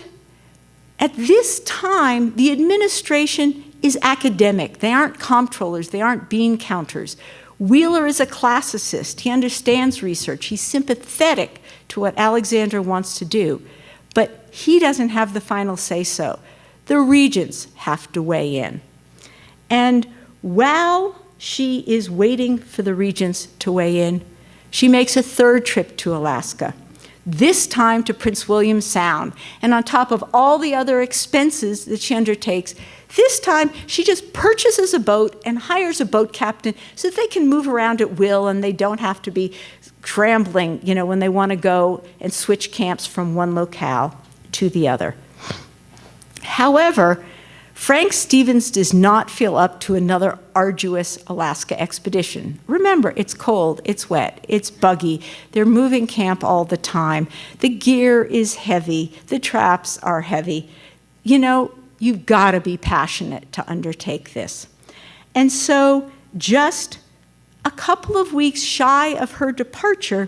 at this time, the administration is academic. They aren't comptrollers, they aren't bean counters. Wheeler is a classicist, he understands research, he's sympathetic to what Alexander wants to do, but he doesn't have the final say-so. The regents have to weigh in. And while she is waiting for the regents to weigh in, she makes a third trip to Alaska, this time to Prince William Sound. And on top of all the other expenses that she undertakes, this time she just purchases a boat and hires a boat captain so that they can move around at will and they don't have to be scrambling, you know, when they want to go and switch camps from one locale to the other. However, Frank Stevens does not feel up to another arduous Alaska expedition. Remember, it's cold, it's wet, it's buggy, they're moving camp all the time, the gear is heavy, the traps are heavy. You know, you've got to be passionate to undertake this. And so, just a couple of weeks shy of her departure,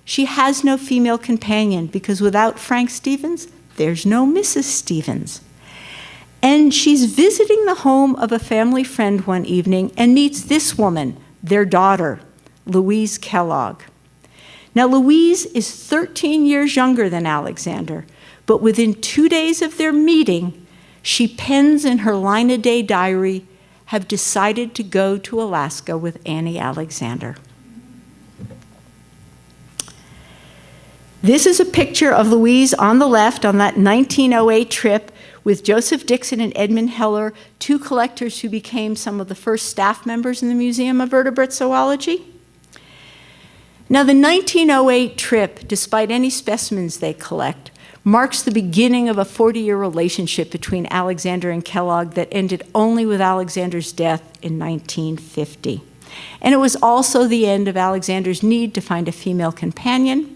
she has no female companion because without Frank Stevens, there's no Mrs. Stevens. And she's visiting the home of a family friend one evening and meets this woman, their daughter, Louise Kellogg. Now, Louise is 13 years younger than Alexander, but within 2 days of their meeting, she pens in her line-a-day diary, have decided to go to Alaska with Annie Alexander. This is a picture of Louise on the left on that 1908 trip with Joseph Dixon and Edmund Heller, two collectors who became some of the first staff members in the Museum of Vertebrate Zoology. Now, the 1908 trip, despite any specimens they collect, marks the beginning of a 40-year relationship between Alexander and Kellogg that ended only with Alexander's death in 1950. And it was also the end of Alexander's need to find a female companion.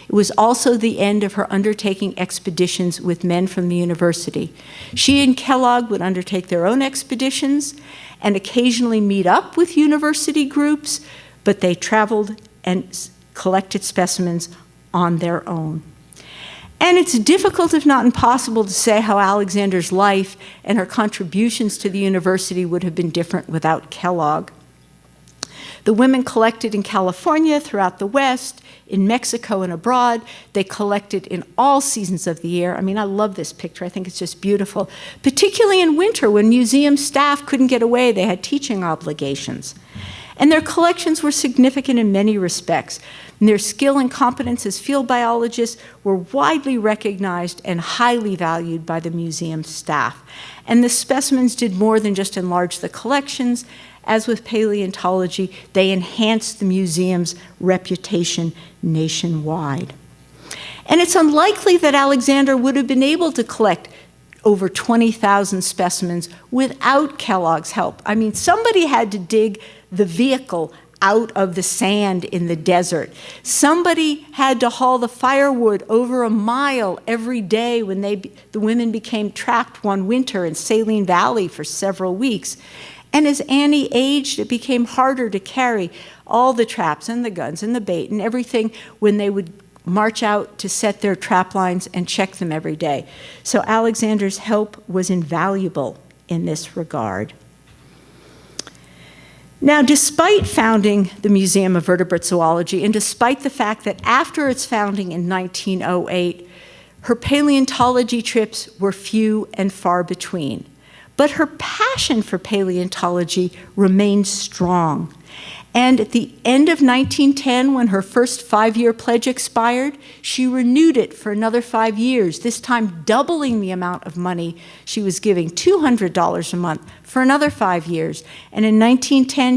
It was also the end of her undertaking expeditions with men from the university. She and Kellogg would undertake their own expeditions and occasionally meet up with university groups, but they traveled and collected specimens on their own. And it's difficult, if not impossible, to say how Alexander's life and her contributions to the university would have been different without Kellogg. The women collected in California, throughout the West, in Mexico and abroad. They collected in all seasons of the year. I mean, I love this picture. I think it's just beautiful, particularly in winter when museum staff couldn't get away. They had teaching obligations. And their collections were significant in many respects. And their skill and competence as field biologists were widely recognized and highly valued by the museum staff. And the specimens did more than just enlarge the collections. As with paleontology, they enhanced the museum's reputation nationwide. And it's unlikely that Alexander would have been able to collect over 20,000 specimens without Kellogg's help. I mean, somebody had to dig the vehicle out of the sand in the desert. Somebody had to haul the firewood over a mile every day when the women became trapped one winter in Saline Valley for several weeks. And as Annie aged, it became harder to carry all the traps and the guns and the bait and everything when they would march out to set their trap lines and check them every day. So Alexander's help was invaluable in this regard. Now, despite founding the Museum of Vertebrate Zoology, and despite the fact that after its founding in 1908, her paleontology trips were few and far between. But her passion for paleontology remained strong. And at the end of 1910, when her first 5-year pledge expired, she renewed it for another 5 years, this time doubling the amount of money she was giving, $200 a month, for another 5 years. And in 1910,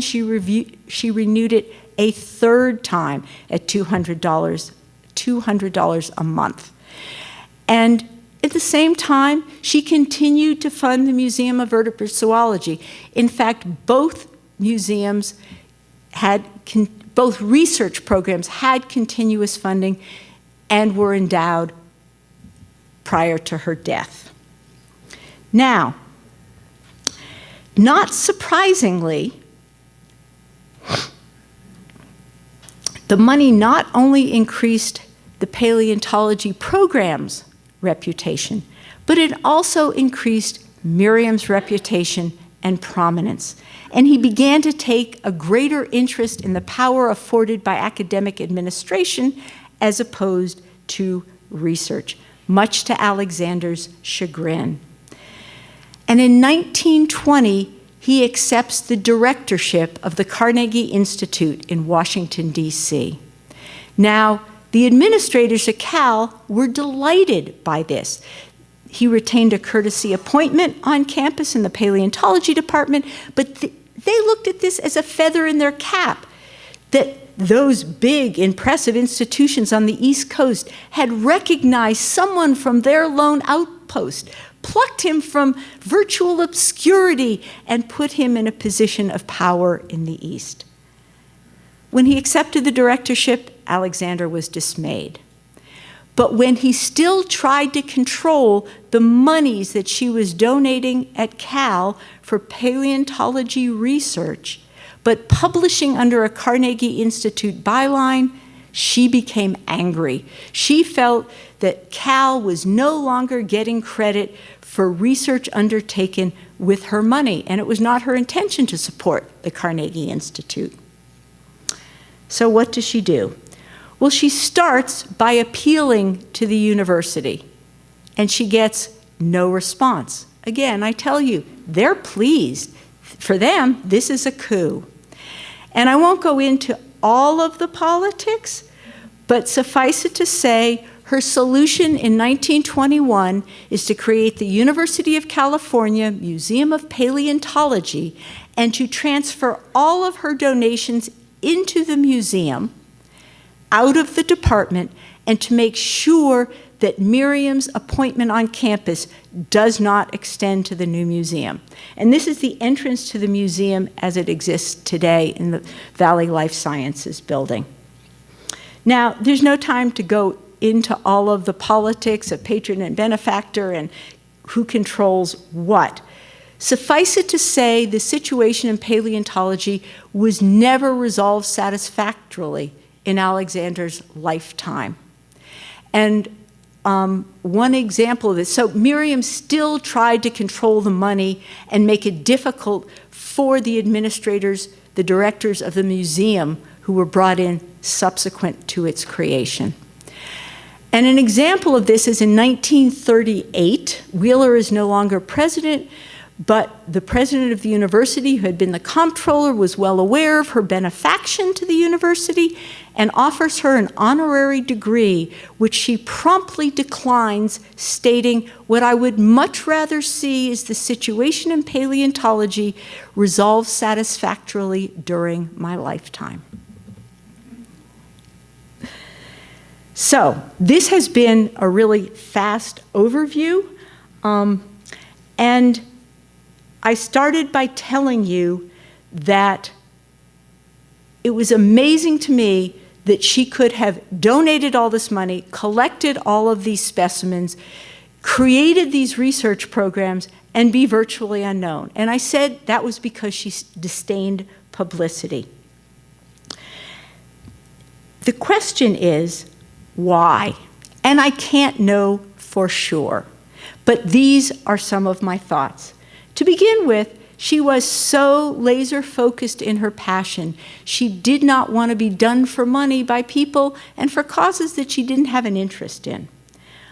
she renewed it a third time at $200 a month. And at the same time, she continued to fund the Museum of Vertebrate Zoology. In fact, both museums both research programs had continuous funding and were endowed prior to her death. Now, not surprisingly, the money not only increased the paleontology program's reputation, but it also increased Miriam's reputation and prominence. And he began to take a greater interest in the power afforded by academic administration as opposed to research, much to Alexander's chagrin. And in 1920, he accepts the directorship of the Carnegie Institute in Washington, D.C. Now, the administrators at Cal were delighted by this. He retained a courtesy appointment on campus in the paleontology department, but they looked at this as a feather in their cap, that those big, impressive institutions on the East Coast had recognized someone from their lone outpost, plucked him from virtual obscurity, and put him in a position of power in the East. When he accepted the directorship, Alexander was dismayed. But when he still tried to control the monies that she was donating at Cal for paleontology research, but publishing under a Carnegie Institute byline, she became angry. She felt that Cal was no longer getting credit for research undertaken with her money, and it was not her intention to support the Carnegie Institute. So what does she do? Well, she starts by appealing to the university, and she gets no response. Again, I tell you, they're pleased. For them, this is a coup. And I won't go into all of the politics, but suffice it to say, her solution in 1921 is to create the University of California Museum of Paleontology and to transfer all of her donations into the museum, out of the department, and to make sure that Miriam's appointment on campus does not extend to the new museum. And this is the entrance to the museum as it exists today in the Valley Life Sciences building. Now, there's no time to go into all of the politics of patron and benefactor and who controls what. Suffice it to say, the situation in paleontology was never resolved satisfactorily in Alexander's lifetime. And one example of this, so Miriam still tried to control the money and make it difficult for the administrators, the directors of the museum, who were brought in subsequent to its creation. And an example of this is in 1938, Wheeler is no longer president, But the president of the university, who had been the comptroller, was well aware of her benefaction to the university and offers her an honorary degree, which she promptly declines, stating, "What I would much rather see is the situation in paleontology resolved satisfactorily during my lifetime." So this has been a really fast overview. And I started by telling you that it was amazing to me that she could have donated all this money, collected all of these specimens, created these research programs, and be virtually unknown. And I said that was because she disdained publicity. The question is, why? And I can't know for sure, but these are some of my thoughts. To begin with, she was so laser-focused in her passion. She did not want to be done for money by people and for causes that she didn't have an interest in.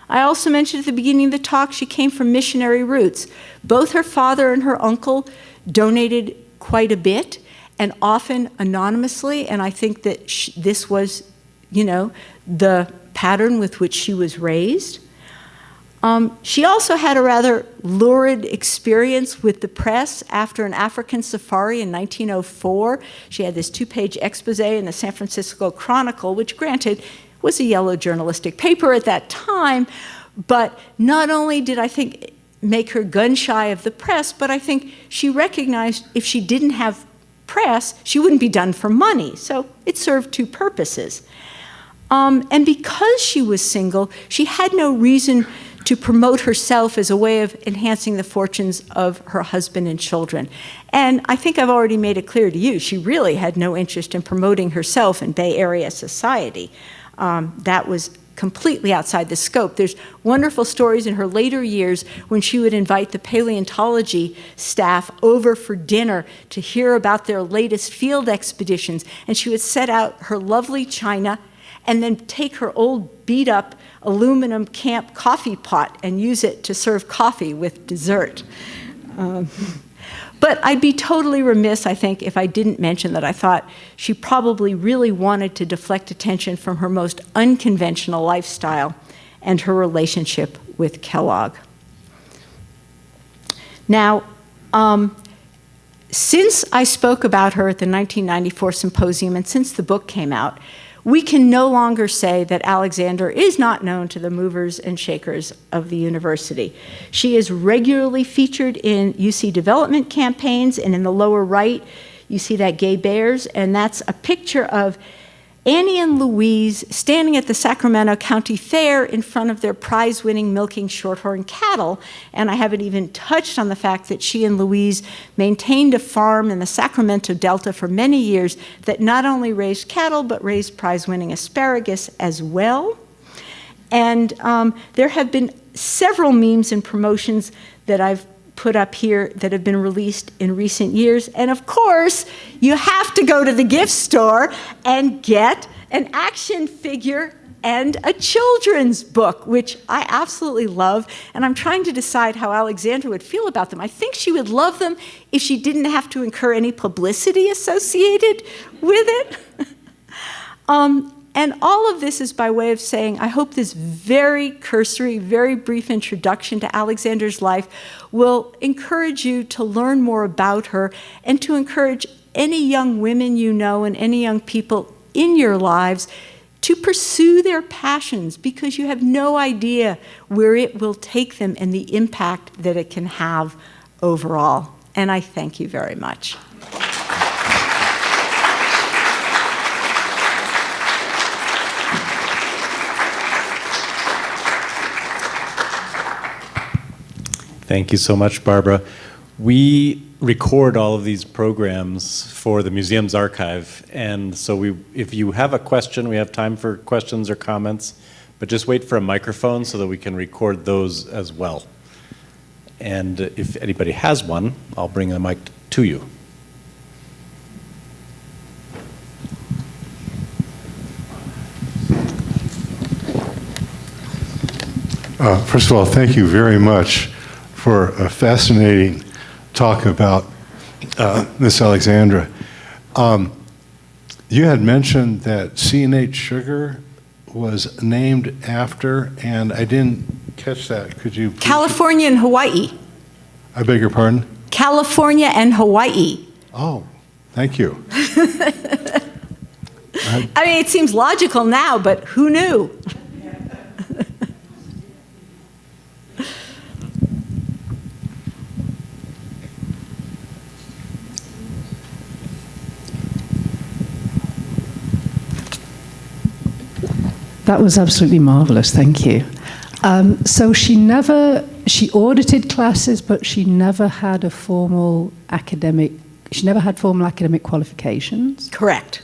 I also mentioned at the beginning of the talk she came from missionary roots. Both her father and her uncle donated quite a bit, and often anonymously, and I think that this was, the pattern with which she was raised. She also had a rather lurid experience with the press after an African safari in 1904. She had this 2-page expose in the San Francisco Chronicle, which granted was a yellow journalistic paper at that time, but not only did I think make her gun shy of the press, but I think she recognized if she didn't have press, she wouldn't be done for money. So it served two purposes. And because she was single, she had no reason to promote herself as a way of enhancing the fortunes of her husband and children. And I think I've already made it clear to you, she really had no interest in promoting herself in Bay Area society. That was completely outside the scope. There's wonderful stories in her later years when she would invite the paleontology staff over for dinner to hear about their latest field expeditions, and she would set out her lovely china and then take her old beat-up aluminum camp coffee pot and use it to serve coffee with dessert. But I'd be totally remiss, I think, if I didn't mention that I thought she probably really wanted to deflect attention from her most unconventional lifestyle and her relationship with Kellogg. Now, since I spoke about her at the 1994 symposium and since the book came out, we can no longer say that Alexander is not known to the movers and shakers of the university. She is regularly featured in UC development campaigns, and in the lower right, you see that gay bears, and that's a picture of Annie and Louise standing at the Sacramento County Fair in front of their prize-winning milking shorthorn cattle. And I haven't even touched on the fact that she and Louise maintained a farm in the Sacramento Delta for many years that not only raised cattle, but raised prize-winning asparagus as well. And there have been several memes and promotions that I've put up here that have been released in recent years. And of course, you have to go to the gift store and get an action figure and a children's book, which I absolutely love. And I'm trying to decide how Alexandra would feel about them. I think she would love them if she didn't have to incur any publicity associated with it. And all of this is by way of saying, I hope this very cursory, very brief introduction to Alexander's life will encourage you to learn more about her and to encourage any young women you know and any young people in your lives to pursue their passions, because you have no idea where it will take them and the impact that it can have overall. And I thank you very much. Thank you so much, Barbara. We record all of these programs for the museum's archive, and so if you have a question, we have time for questions or comments, but just wait for a microphone so that we can record those as well. And if anybody has one, I'll bring the mic to you. First of all, thank you very much for a fascinating talk about Miss Alexandra. You had mentioned that C&H sugar was named after, and I didn't catch that. Could you please? California and Hawaii. I beg your pardon? California and Hawaii. Oh, thank you. I mean, it seems logical now, but who knew? That was absolutely marvelous, thank you. So she audited classes, but she never had formal academic qualifications. Correct.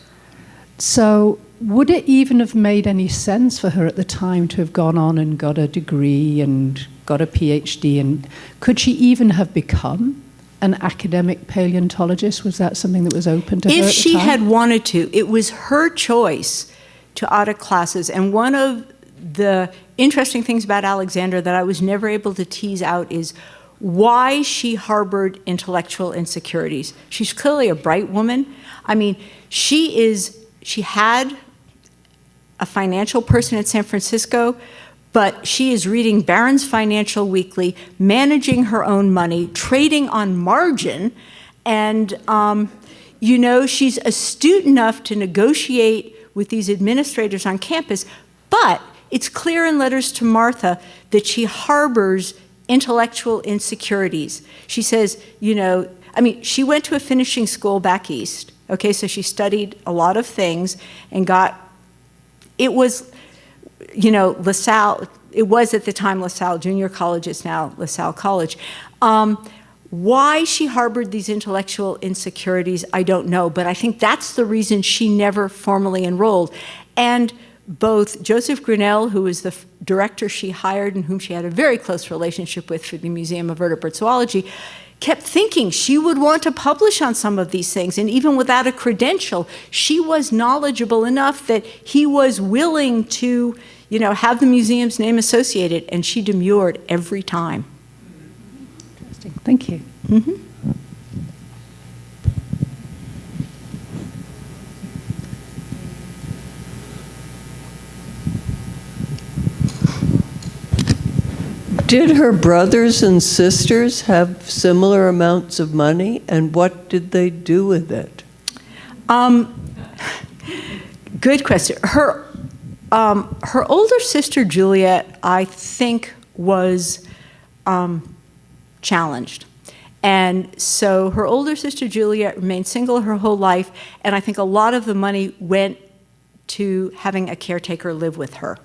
So would it even have made any sense for her at the time to have gone on and got a degree and got a PhD? And could she even have become an academic paleontologist? Was that something that was open to her at the time? If she had wanted to, it was her choice to audit classes. And one of the interesting things about Alexander that I was never able to tease out is why she harbored intellectual insecurities. She's clearly a bright woman. I mean, she had a financial person in San Francisco, but she is reading Barron's Financial Weekly, managing her own money, trading on margin, and she's astute enough to negotiate with these administrators on campus, but it's clear in letters to Martha that she harbors intellectual insecurities. She says, she went to a finishing school back east, okay, so she studied a lot of things and LaSalle, it was at the time LaSalle Junior College, it's now LaSalle College. Why she harbored these intellectual insecurities, I don't know, but I think that's the reason she never formally enrolled. And both Joseph Grinnell, who was the director she hired and whom she had a very close relationship with for the Museum of Vertebrate Zoology, kept thinking she would want to publish on some of these things. And even without a credential, she was knowledgeable enough that he was willing to, have the museum's name associated, and she demurred every time. Thank you. Mm-hmm. Did her brothers and sisters have similar amounts of money, and what did they do with it? Good question. Her older sister Juliet, I think, was challenged. And so her older sister Juliet remained single her whole life, and I think a lot of the money went to having a caretaker live with her.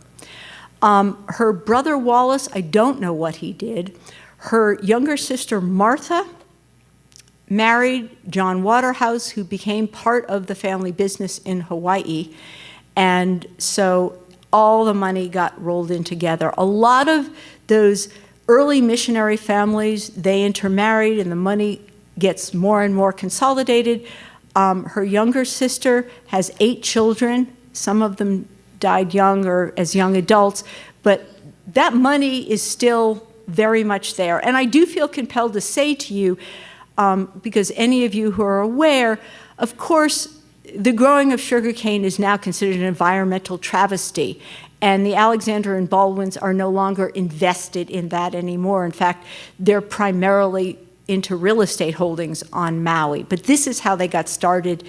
Her brother Wallace, I don't know what he did. Her younger sister Martha married John Waterhouse, who became part of the family business in Hawaii, and so all the money got rolled in together. A lot of those early missionary families, they intermarried and the money gets more and more consolidated. Her younger sister has 8 children. Some of them died young or as young adults, but that money is still very much there. And I do feel compelled to say to you, because any of you who are aware, of course, the growing of sugarcane is now considered an environmental travesty. And the Alexander and Baldwins are no longer invested in that anymore. In fact, they're primarily into real estate holdings on Maui. But this is how they got started.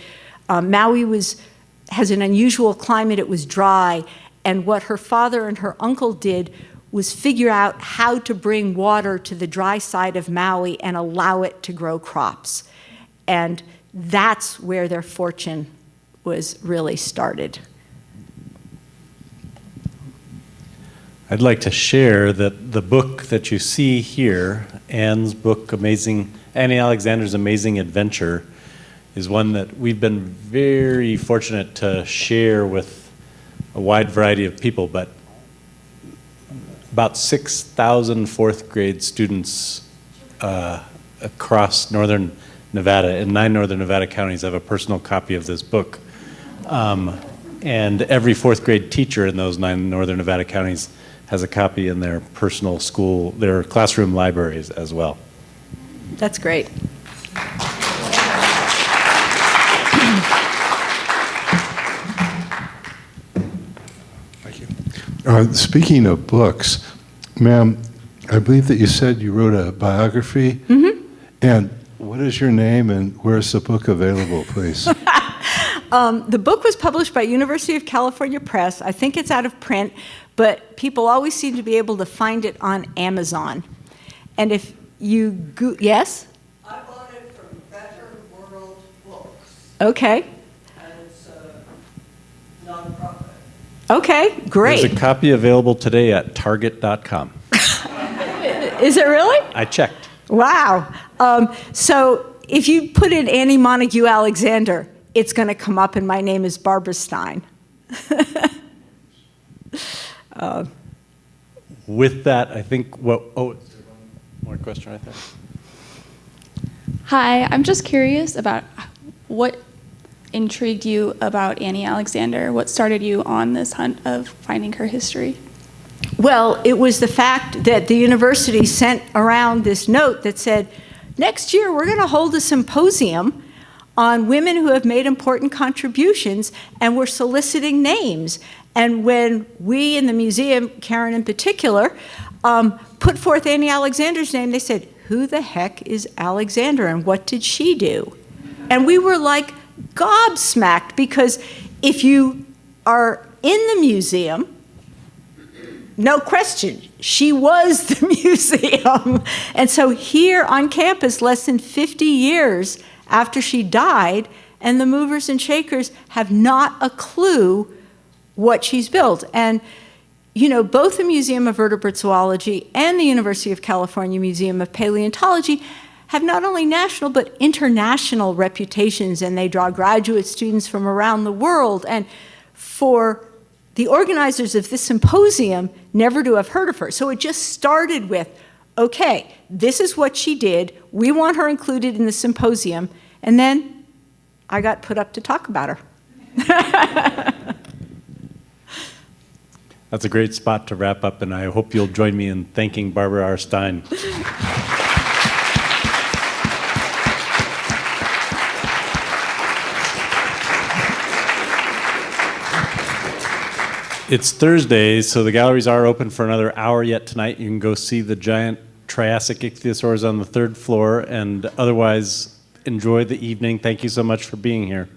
Maui has an unusual climate. It was dry. And what her father and her uncle did was figure out how to bring water to the dry side of Maui and allow it to grow crops. And that's where their fortune was really started. I'd like to share that the book that you see here, Anne's book, Annie Alexander's Amazing Adventure, is one that we've been very fortunate to share with a wide variety of people, but about 6,000 fourth grade students across northern Nevada, in 9 northern Nevada counties, have a personal copy of this book. And every fourth grade teacher in those 9 northern Nevada counties has a copy in their personal school, their classroom libraries as well. That's great. Thank you. Speaking of books, ma'am, I believe that you said you wrote a biography. Mm-hmm. And what is your name and where's the book available, please? The book was published by University of California Press. I think it's out of print, but people always seem to be able to find it on Amazon. And if you yes? I bought it from Better World Books, Okay. and it's a nonprofit. Okay, great. There's a copy available today at target.com. Is it really? I checked. Wow. So if you put in Annie Montague Alexander, it's going to come up, and my name is Barbara Stein. With that, I think is there one more question right there? Hi, I'm just curious about what intrigued you about Annie Alexander? What started you on this hunt of finding her history? Well, it was the fact that the university sent around this note that said, next year we're going to hold a symposium on women who have made important contributions, and we're soliciting names. And when we in the museum, Karen in particular, put forth Annie Alexander's name, they said, who the heck is Alexander and what did she do? And we were like gobsmacked, because if you are in the museum, no question, she was the museum. And so here on campus, less than 50 years after she died, and the movers and shakers have not a clue what she's built. And, you know, both the Museum of Vertebrate Zoology and the University of California Museum of Paleontology have not only national but international reputations, and they draw graduate students from around the world. And for the organizers of this symposium never to have heard of her. So it just started with, okay, this is what she did. We want her included in the symposium. And then I got put up to talk about her. That's a great spot to wrap up, and I hope you'll join me in thanking Barbara R. Stein. It's Thursday, so the galleries are open for another hour yet tonight. You can go see the giant Triassic ichthyosaurs on the third floor, and otherwise enjoy the evening. Thank you so much for being here.